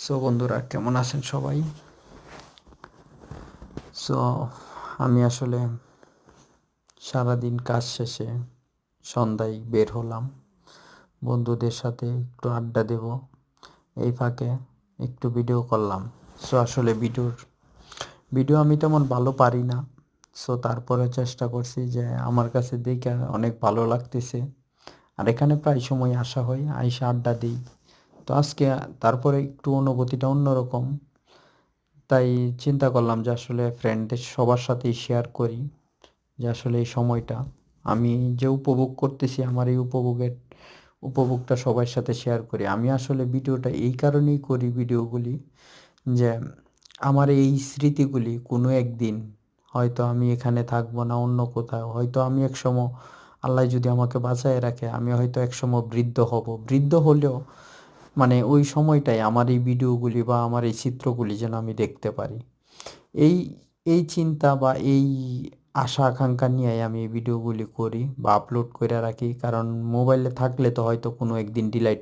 So বন্ধুরা কেমন আছেন সবাই? সো আমি আসলে সারাদিন কাজ শেষে সন্ধ্যায় বের হলাম বন্ধুদের সাথে একটু আড্ডা দেব। এই ফাঁকে একটু ভিডিও করলাম। সো আসলে ভিডিও আমি তেমন ভালো পারি না। সো তারপরে চেষ্টা করছি যে আমার কাছে দেখে অনেক ভালো লাগতেছে। আর এখানে প্রায় সময় আসা হয়, আইসা আড্ডা দিই। তো আজকে তারপরে একটু অনুভূতিটা অন্যরকম। তাই চিন্তা করলাম যে আসলে ফ্রেন্ডদের সবার সাথেই শেয়ার করি যে আসলে এই সময়টা আমি যে উপভোগ করতেছি, আমার এই উপভোগটা সবার সাথে শেয়ার করি। আমি আসলে ভিডিওটা এই কারণেই করি ভিডিওগুলি, যে আমার এই স্মৃতিগুলি কোনো একদিন হয়তো আমি এখানে থাকবো না, অন্য কোথাও হয়তো আমি একসময়, আল্লাহ যদি আমাকে বাঁচায় রাখে, আমি হয়তো একসময় বৃদ্ধ হব। বৃদ্ধ হলেও মানে ওই সময়টাই আমার এই ভিডিওগুলি বা আমার এই চিত্রগুলি যেন আমি দেখতে পারি। এই এই চিন্তা বা এই আশা আকাঙ্ক্ষা নিয়ে আমি এই ভিডিওগুলি করি বা আপলোড করে রাখি, কারণ মোবাইলে থাকলে তো হয়তো কোনো একদিন ডিলাইট